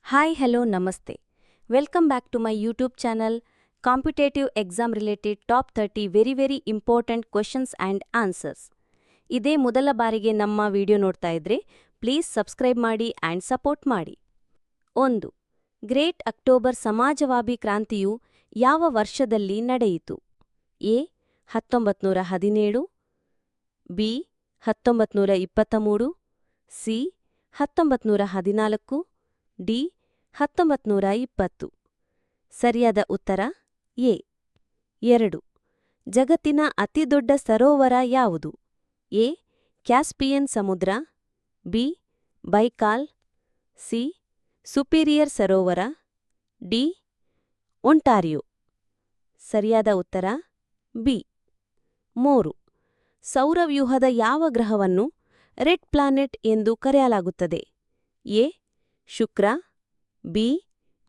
Hi, hello, namaste. Welcome back to my YouTube channel, Competitive Exam Related Top 30 Very Important Questions and Answers. ಇದೇ ಮೊದಲ ಬಾರಿಗೆ ನಮ್ಮ video ನೋಡ್ತಾ ಇದ್ರೆ please subscribe ಮಾಡಿ ಆ್ಯಂಡ್ ಸಪೋರ್ಟ್ ಮಾಡಿ. 1. ಗ್ರೇಟ್ ಅಕ್ಟೋಬರ್ ಸಮಾಜವಾದಿ ಕ್ರಾಂತಿಯು ಯಾವ ವರ್ಷದಲ್ಲಿ ನಡೆಯಿತು? ಎ. 1917, ಬಿ. 1923, ಸಿ. 1914, ಡಿ. 1920. ಸರಿಯಾದ ಉತ್ತರ ಎ. 2. ಜಗತ್ತಿನ ಅತಿದೊಡ್ಡ ಸರೋವರ ಯಾವುದು? ಎ. ಕ್ಯಾಸ್ಪಿಯನ್ ಸಮುದ್ರ, ಬಿ. Baikal, C. ಸುಪೀರಿಯರ್ ಸರೋವರ, ಡಿ. ಒಂಟಾರಿಯೋ. ಸರಿಯಾದ ಉತ್ತರ ಬಿ. 3. ಸೌರವ್ಯೂಹದ ಯಾವ ಗ್ರಹವನ್ನು ರೆಡ್ ಪ್ಲಾನೆಟ್ ಎಂದು ಕರೆಯಲಾಗುತ್ತದೆ? ಎ. Shukra, B.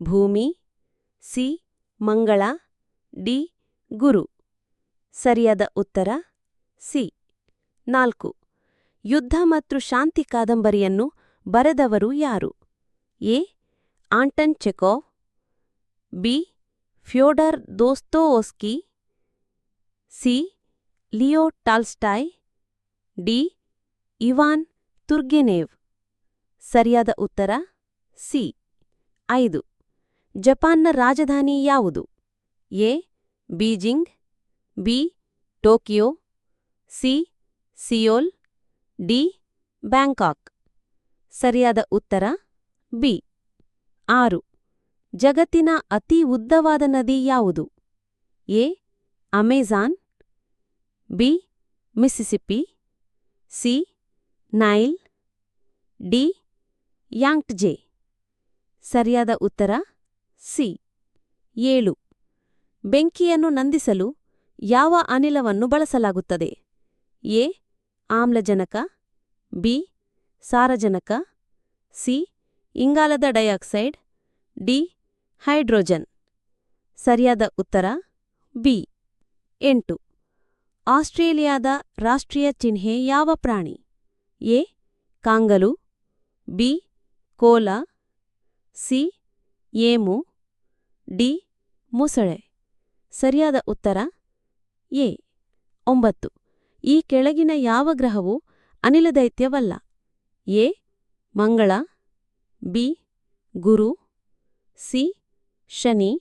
ಭೂಮಿ, ಸಿ. ಮಂಗಳ, ಡಿ. ಗುರು. ಸರಿಯಾದ ಉತ್ತರ ಸಿ. 4. ಯುದ್ಧ ಮತ್ತು ಶಾಂತಿ ಕಾದಂಬರಿಯನ್ನು ಬರೆದವರು ಯಾರು? A. Anton Chekhov, B. Fyodor Dostoevsky, C. Leo Tolstoy, D. Ivan Turgenev. ಸರಿಯಾದ ಉತ್ತರ ಸಿ. 5. ಜಪಾನ್ನ ರಾಜಧಾನಿ ಯಾವುದು? A. Beijing, B. Tokyo, C. Seoul, D. Bangkok. ಸರಿಯಾದ ಉತ್ತರ ಬಿ. 6. ಜಗತ್ತಿನ ಅತಿ ಉದ್ದವಾದ ನದಿ ಯಾವುದು? A. Amazon, B. Mississippi, C. Nile, D. Yangtze. ಸರಿಯಾದ ಉತ್ತರ ಸಿ. 7. ಬೆಂಕಿಯನ್ನು ನಂದಿಸಲು ಯಾವ ಅನಿಲವನ್ನು ಬಳಸಲಾಗುತ್ತದೆ? ಎ. ಆಮ್ಲಜನಕ, ಬಿ. ಸಾರಜನಕ, ಸಿ. ಇಂಗಾಲದ ಡೈಆಕ್ಸೈಡ್, ಡಿ. ಹೈಡ್ರೋಜನ್. ಸರಿಯಾದ ಉತ್ತರ ಬಿ. 8. ಆಸ್ಟ್ರೇಲಿಯಾದ ರಾಷ್ಟ್ರೀಯ ಚಿಹ್ನೆ ಯಾವ ಪ್ರಾಣಿ? A. Kangaroo, B. Koala, C. Emu, D. ಮೊಸಳೆ. ಸರಿಯಾದ ಉತ್ತರ ಎ. 9. ಈ ಕೆಳಗಿನ ಯಾವ ಗ್ರಹವು ಅನಿಲದೈತ್ಯವಲ್ಲ? ಎ. ಮಂಗಳ, ಬಿ. ಗುರು, ಸಿ. ಶನಿ,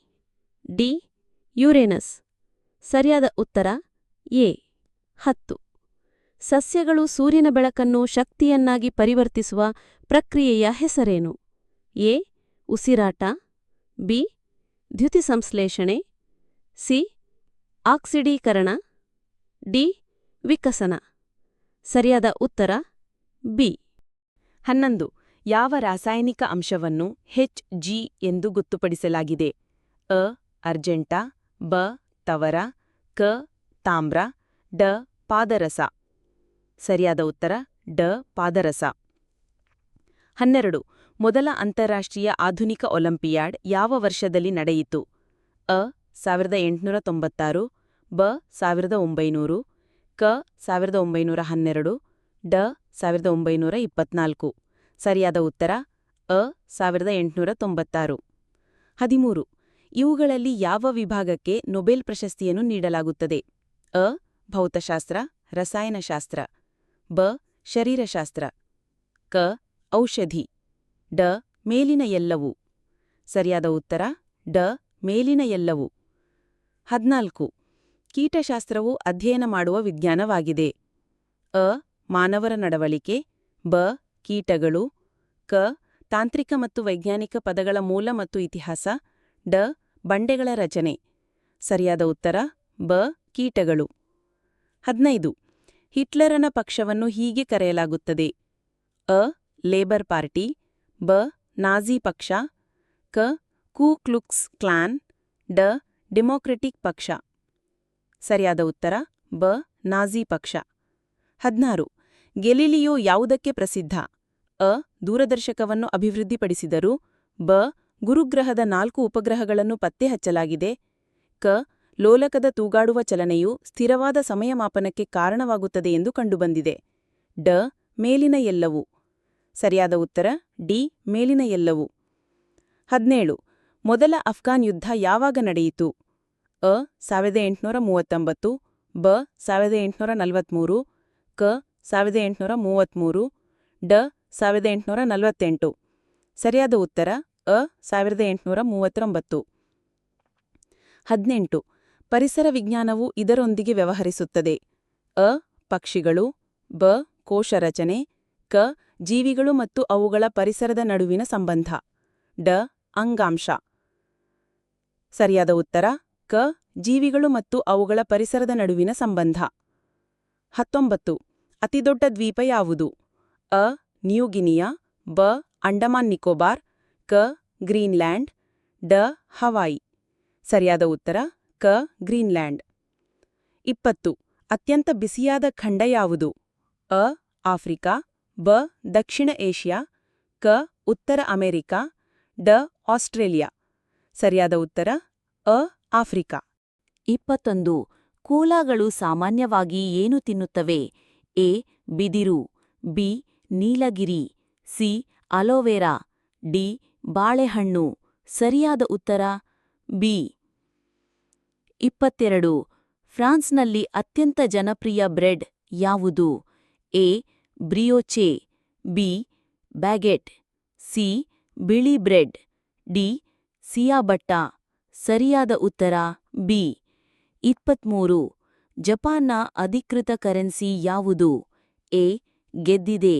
ಡಿ. ಯುರೇನಸ್. ಸರಿಯಾದ ಉತ್ತರ ಎ. 10. ಸಸ್ಯಗಳು ಸೂರ್ಯನ ಬೆಳಕನ್ನು ಶಕ್ತಿಯನ್ನಾಗಿ ಪರಿವರ್ತಿಸುವ ಪ್ರಕ್ರಿಯೆಯ ಹೆಸರೇನು? ಎ. ಉಸಿರಾಟ, ಬಿ. ದ್ಯುತಿಸಂಶ್ಲೇಷಣೆ, ಸಿ. ಆಕ್ಸಿಡೀಕರಣ, ಡಿ. ವಿಕಸನ. ಸರಿಯಾದ ಉತ್ತರ ಬಿ. 11. ಯಾವ ರಾಸಾಯನಿಕ ಅಂಶವನ್ನು Hg ಎಂದು ಗೊತ್ತುಪಡಿಸಲಾಗಿದೆ? ಅ. ಅರ್ಜೆಂಟ, ಬ. ತವರ, ಕ. ತಾಮ್ರ, ಡ. ಪಾದರಸ. ಸರಿಯಾದ ಉತ್ತರ ಡ. ಪಾದರಸ. 12. ಮೊದಲ ಅಂತಾರಾಷ್ಟ್ರೀಯ ಆಧುನಿಕ ಒಲಿಂಪಿಯಾಡ್ ಯಾವ ವರ್ಷದಲ್ಲಿ ನಡೆಯಿತು? ಅ. 1896, ಬ. 1900, ಕ. 1912, ಡ. 1924. ಸರಿಯಾದ ಉತ್ತರ ಅ. 1896. 13. ಇವುಗಳಲ್ಲಿ ಯಾವ ವಿಭಾಗಕ್ಕೆ ನೊಬೆಲ್ ಪ್ರಶಸ್ತಿಯನ್ನು ನೀಡಲಾಗುತ್ತದೆ? ಅ. ಭೌತಶಾಸ್ತ್ರ, ರಸಾಯನಶಾಸ್ತ್ರ, ಬ. ಶರೀರಶಾಸ್ತ್ರ, ಕ. ಔಷಧಿ, ಡ. ಮೇಲಿನ ಎಲ್ಲವೂ. ಸರಿಯಾದ ಉತ್ತರ ಡ. ಮೇಲಿನ ಎಲ್ಲವೂ. 14. ಕೀಟಶಾಸ್ತ್ರವು ಅಧ್ಯಯನ ಮಾಡುವ ವಿಜ್ಞಾನವಾಗಿದೆ. ಅ. ಮಾನವರ ನಡವಳಿಕೆ, ಬ. ಕೀಟಗಳು, ಕ. ತಾಂತ್ರಿಕ ಮತ್ತು ವೈಜ್ಞಾನಿಕ ಪದಗಳ ಮೂಲ ಮತ್ತು ಇತಿಹಾಸ, ಡ. ಬಂಡೆಗಳ ರಚನೆ. ಸರಿಯಾದ ಉತ್ತರ ಬ. ಕೀಟಗಳು. 15. ಹಿಟ್ಲರನ ಪಕ್ಷವನ್ನು ಹೀಗೆ ಕರೆಯಲಾಗುತ್ತದೆ? ಅ. ಲೇಬರ್ ಪಾರ್ಟಿ, ಬ. ನಾಜಿ ಪಕ್ಷ, ಕ. ಕು ಕ್ಲುಕ್ಸ್ ಕ್ಲಾನ್, ಡ. ಡೆಮೊಕ್ರೆಟಿಕ್ ಪಕ್ಷ. ಸರಿಯಾದ ಉತ್ತರ ಬ. ನಾಜಿ ಪಕ್ಷ. 16. ಗೆಲಿಲಿಯೋ ಯಾವುದಕ್ಕೆ ಪ್ರಸಿದ್ಧ? ಅ. ದೂರದರ್ಶಕವನ್ನು ಅಭಿವೃದ್ಧಿಪಡಿಸಿದರು, ಬ. ಗುರುಗ್ರಹದ 4 ಉಪಗ್ರಹಗಳನ್ನು ಪತ್ತೆಹಚ್ಚಲಾಗಿದೆ, ಕ. ಲೋಲಕದ ತೂಗಾಡುವ ಚಲನೆಯು ಸ್ಥಿರವಾದ ಸಮಯಮಾಪನಕ್ಕೆ ಕಾರಣವಾಗುತ್ತದೆ ಎಂದು ಕಂಡುಬಂದಿದೆ, ಡ. ಮೇಲಿನ ಎಲ್ಲವೂ. ಸರಿಯಾದ ಉತ್ತರ ಡಿ. ಮೇಲಿನ ಎಲ್ಲವೂ. 17. ಮೊದಲ ಅಫ್ಘಾನ್ ಯುದ್ಧ ಯಾವಾಗ ನಡೆಯಿತು? ಅ. 1839, ಬ. 1843, ಕ. 1833, ಡ. 1848. ಸರಿಯಾದ ಉತ್ತರ ಅ. 1839. 18. ಪರಿಸರ ವಿಜ್ಞಾನವು ಇದರೊಂದಿಗೆ ವ್ಯವಹರಿಸುತ್ತದೆ. ಅ. ಪಕ್ಷಿಗಳು, ಬ. ಕೋಶರಚನೆ, ಕ. ಜೀವಿಗಳು ಮತ್ತು ಅವುಗಳ ಪರಿಸರದ ನಡುವಿನ ಸಂಬಂಧ, ಡ. ಅಂಗಾಂಶ. ಸರಿಯಾದ ಉತ್ತರ ಕ. ಜೀವಿಗಳು ಮತ್ತು ಅವುಗಳ ಪರಿಸರದ ನಡುವಿನ ಸಂಬಂಧ. 19. ಅತಿದೊಡ್ಡ ದ್ವೀಪ ಯಾವುದು? ಅ. ನ್ಯೂ ಗಿನಿಯಾ, ಬ. ಅಂಡಮಾನ್ ನಿಕೋಬಾರ್, ಕ. ಗ್ರೀನ್ಲ್ಯಾಂಡ್, ಡ. ಹವಾಯಿ. ಸರಿಯಾದ ಉತ್ತರ ಕ. ಗ್ರೀನ್ಲ್ಯಾಂಡ್. 20. ಅತ್ಯಂತ ಬಿಸಿಯಾದ ಖಂಡ ಯಾವುದು? ಅ. ಆಫ್ರಿಕಾ, ಬ. ದಕ್ಷಿಣ ಏಷ್ಯಾ, ಕ. ಉತ್ತರ ಅಮೆರಿಕಾ, ಡ. ಆಸ್ಟ್ರೇಲಿಯಾ. ಸರಿಯಾದ ಉತ್ತರ ಅ. ಆಫ್ರಿಕಾ. 21. ಕೂಲಾಗಳು ಸಾಮಾನ್ಯವಾಗಿ ಏನು ತಿನ್ನುತ್ತವೆ? ಎ. ಬಿದಿರು, ಬಿ. ನೀಲಗಿರಿ, ಸಿ. Aloe vera, D. ಬಾಳೆಹಣ್ಣು. ಸರಿಯಾದ ಉತ್ತರ ಬಿ. 22. ಫ್ರಾನ್ಸ್ನಲ್ಲಿ ಅತ್ಯಂತ ಜನಪ್ರಿಯ ಬ್ರೆಡ್ ಯಾವುದು? ಎ. ಬ್ರಿಯೋಚೆ, ಬಿ. ಬ್ಯಾಗೆಟ್, ಸಿ. ಬಿಳಿ ಬ್ರೆಡ್, ಡಿ. ಸಿಯಾಬಟ್ಟಾ. ಸರಿಯಾದ ಉತ್ತರ ಬಿ. 23. ಜಪಾನ್ನ ಅಧಿಕೃತ ಕರೆನ್ಸಿ ಯಾವುದು? ಎ. ಗೆದ್ದಿದೆ,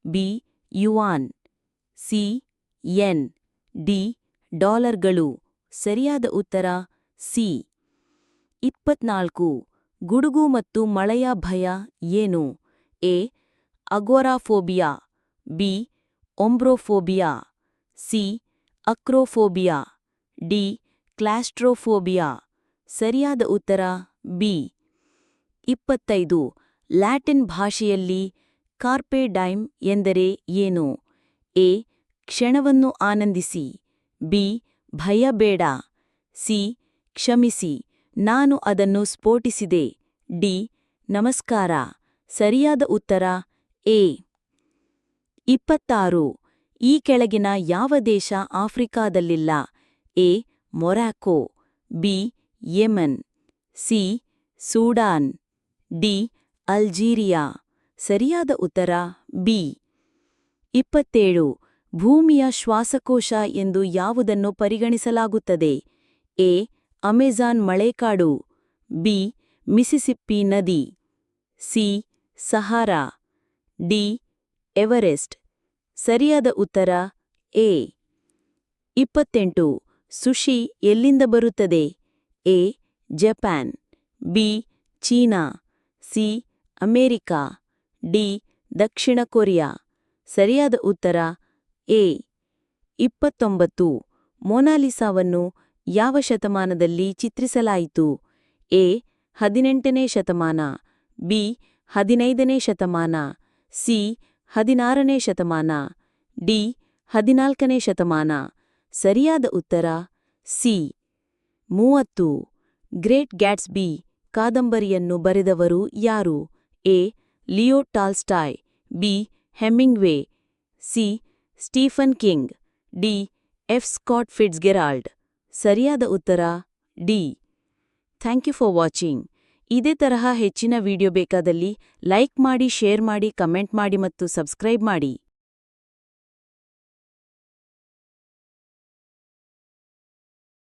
ಬಿ. Yuan, C. ಯೆನ್, ಡಿ. ಡಾಲರ್ಗಳು. ಸರಿಯಾದ ಉತ್ತರ ಸಿ. 24. ಗುಡುಗು ಮತ್ತು ಮಳೆಯ ಭಯ ಏನು? ಎ. ಅಗೋರಾಫೋಬಿಯಾ, ಬಿ. ಒಂಬ್ರೋಫೋಬಿಯಾ, ಸಿ. ಅಕ್ರೋಫೋಬಿಯಾ, ಡಿ. ಕ್ಲಾಸ್ಟ್ರೋಫೋಬಿಯಾ. ಸರಿಯಾದ ಉತ್ತರ ಬಿ. 25. ಲ್ಯಾಟಿನ್ ಭಾಷೆಯಲ್ಲಿ ಕಾರ್ಪೆ ಡೈಮ್ ಎಂದರೆ ಏನು? ಎ. ಕ್ಷಣವನ್ನು ಆನಂದಿಸಿ, ಬಿ. ಭಯಬೇಡ, ಸಿ. ಕ್ಷಮಿಸಿ, ನಾನು ಅದನ್ನು ಸ್ಫೋಟಿಸಿದೆ, ಡಿ. ನಮಸ್ಕಾರ. ಸರಿಯಾದ ಉತ್ತರ ಎ. 26. ಈ ಕೆಳಗಿನ ಯಾವ ದೇಶ ಆಫ್ರಿಕಾದಲ್ಲಿಲ್ಲ? A. Morocco, B. Yemen, C. Sudan, D. Algeria. ಸರಿಯಾದ ಉತ್ತರ ಬಿ. 27. ಭೂಮಿಯ ಶ್ವಾಸಕೋಶ ಎಂದು ಯಾವುದನ್ನು ಪರಿಗಣಿಸಲಾಗುತ್ತದೆ? ಎ. ಅಮೆಜಾನ್ ಮಳೆಕಾಡು, ಬಿ. ಮಿಸಿಸಿಪ್ಪಿ ನದಿ, ಸಿ. ಸಹಾರಾ, ಡಿ. ಎವರೆಸ್ಟ್. ಸರಿಯಾದ ಉತ್ತರ ಎ. 28. ಸುಶಿ ಎಲ್ಲಿಂದ ಬರುತ್ತದೆ? A. Japan, B. China, C. America, D. Dakshina Korea. ಸರಿಯಾದ ಉತ್ತರ ಎ. 29. ಮೊನಾಲಿಸಾವನ್ನು ಯಾವ ಶತಮಾನದಲ್ಲಿ ಚಿತ್ರಿಸಲಾಯಿತು? ಎ. 18ನೇ ಶತಮಾನ, ಬಿ. 15ನೇ ಶತಮಾನ, ಸಿ. 16ನೇ ಶತಮಾನ, ಡಿ. 14ನೇ ಶತಮಾನ. ಸರಿಯಾದ ಉತ್ತರ ಸಿ. 30. ಗ್ರೇಟ್ ಗ್ಯಾಟ್ಸ್ಬಿ ಕಾದಂಬರಿಯನ್ನು ಬರೆದವರು ಯಾರು? A. Leo Tolstoy, B. Hemingway, C. Stephen King, D. F. Scott Fitzgerald. ಸರಿಯಾದ ಉತ್ತರ D. Thank you for watching. ಇದೇ ತರಹ ಹೆಚ್ಚಿನ ವಿಡಿಯೋ ಬೇಕಾದಲ್ಲಿ ಲೈಕ್ ಮಾಡಿ, ಶೇರ್ ಮಾಡಿ, ಕಮೆಂಟ್ ಮಾಡಿ ಮತ್ತು ಸಬ್ಸ್ಕ್ರೈಬ್ ಮಾಡಿ.